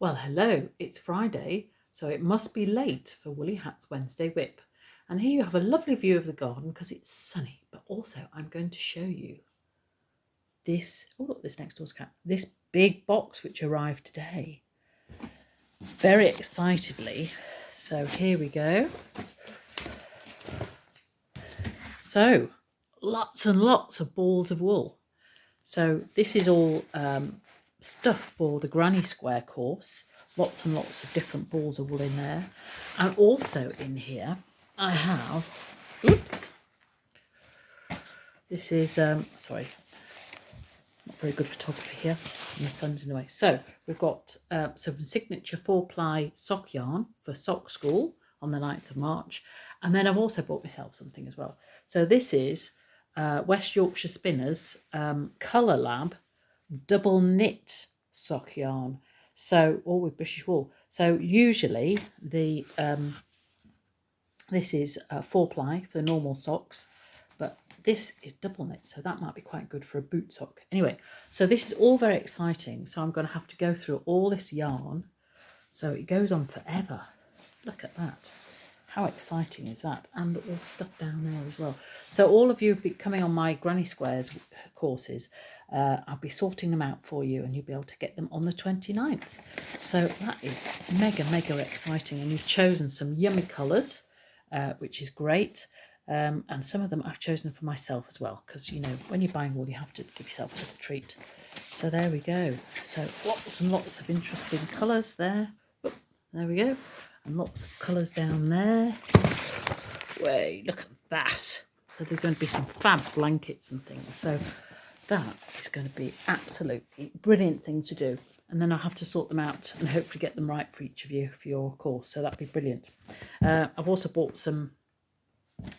Well, hello, it's Friday, so it must be late for Woolly Hat's Wednesday Whip. And here you have a lovely view of the garden because it's sunny, but also I'm going to show you this, oh look, this next door's cat, this big box which arrived today. Very excitedly. So here we go. So lots and lots of balls of wool. So this is all stuff for the Granny Square course. Lots and lots of different balls of wool in there. And also in here I have, oops, this is, sorry, not very good photography here, and the sun's in the way. So we've got some signature 4-ply sock yarn for sock school on the 9th of March. And then I've also bought myself something as well. So this is West Yorkshire Spinners Colour Lab double knit sock yarn. So all with British wool. So usually the this is 4-ply for normal socks, but this is double knit, so that might be quite good for a boot sock. Anyway, so this is all very exciting. So I'm going to have to go through all this yarn. So it goes on forever. Look at that. How exciting is that? And all stuff down there as well. So all of you coming on my Granny Squares courses, I'll be sorting them out for you and you'll be able to get them on the 29th. So that is mega, mega exciting. And you've chosen some yummy colours, which is great. And some of them I've chosen for myself as well, because, you know, when you're buying wool, you have to give yourself a little treat. So there we go. So lots and lots of interesting colours there. Oh, there we go. And lots of colours down there. Wait, look at that. So there's going to be some fab blankets and things. So that is going to be absolutely brilliant thing to do. And then I'll have to sort them out and hopefully get them right for each of you for your course. So that'd be brilliant. I've also bought some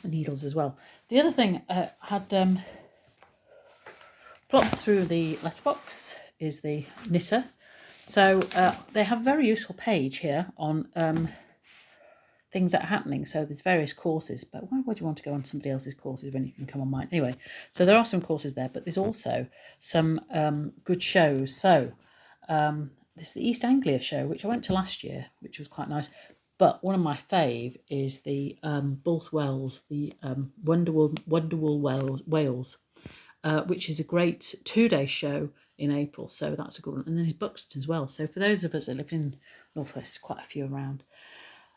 needles as well. The other thing I had plopped through the letterbox is the knitter. So they have a very useful page here on things that are happening. So there's various courses, but why would you want to go on somebody else's courses when you can come on mine? Anyway, so there are some courses there, but there's also some good shows. So there's the East Anglia show, which I went to last year, which was quite nice. But one of my fave is the Builth Wells, the Wonderwool Wales, which is a great 2-day show in April. So that's a good one. And then there's Buxton as well. So for those of us that live in North West, there's quite a few around.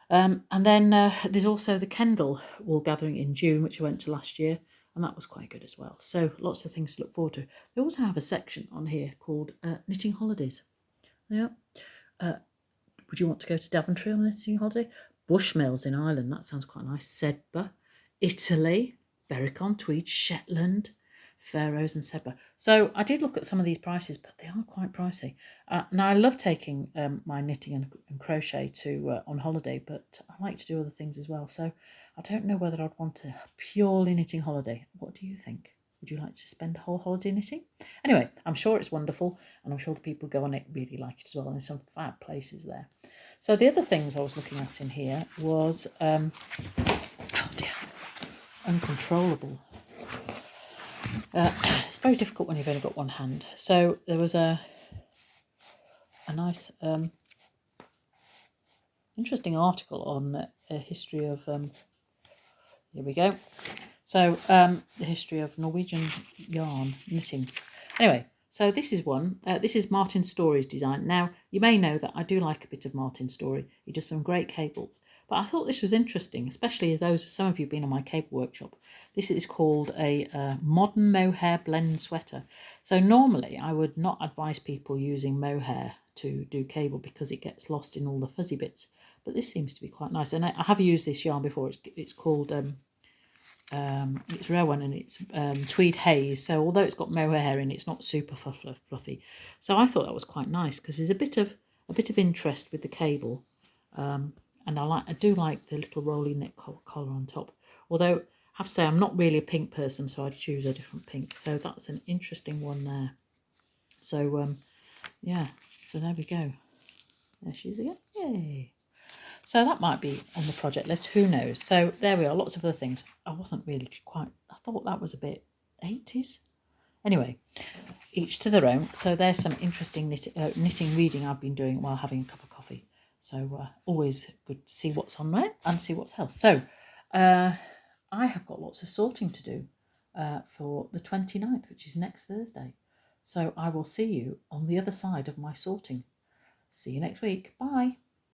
And then there's also the Kendal Wool Gathering in June, which I went to last year. And that was quite good as well. So lots of things to look forward to. They also have a section on here called Knitting Holidays. Yeah. Would you want to go to Daventry on a knitting holiday? Bushmills in Ireland, that sounds quite nice. Sedba, Italy, Berwick-on-Tweed, Shetland, Faroes and Sedba. So I did look at some of these prices, but they are quite pricey. Now I love taking my knitting and crochet to on holiday, but I like to do other things as well. So I don't know whether I'd want a purely knitting holiday. What do you think? Would you like to spend a whole holiday knitting? Anyway, I'm sure it's wonderful, and I'm sure the people who go on it really like it as well, and there's some fab places there. So the other things I was looking at in here was, oh dear, uncontrollable. It's very difficult when you've only got one hand. So there was a nice, interesting article on a history of, here we go. So the history of Norwegian yarn knitting. Anyway, so this is one. This is Martin Storey's design. Now, you may know that I do like a bit of Martin Storey. He does some great cables. But I thought this was interesting, especially as some of you have been on my cable workshop. This is called a modern mohair blend sweater. So normally I would not advise people using mohair to do cable because it gets lost in all the fuzzy bits. But this seems to be quite nice. And I have used this yarn before. It's called... it's Rowan and it's Tweed Haze. So although it's got mohair in, it's not super fluffy. So I thought that was quite nice because there's a bit of interest with the cable, and I do like the little rolling neck collar on top. Although I have to say I'm not really a pink person, so I'd choose a different pink. So that's an interesting one there. So yeah. So there we go. There she is again. Yay. So that might be on the project list, who knows. So there we are, lots of other things. I wasn't really quite, I thought that was a bit 80s. Anyway, each to their own. So there's some interesting knitting reading I've been doing while having a cup of coffee. So always good to see what's on there and see what's else. So I have got lots of sorting to do for the 29th, which is next Thursday. So I will see you on the other side of my sorting. See you next week. Bye.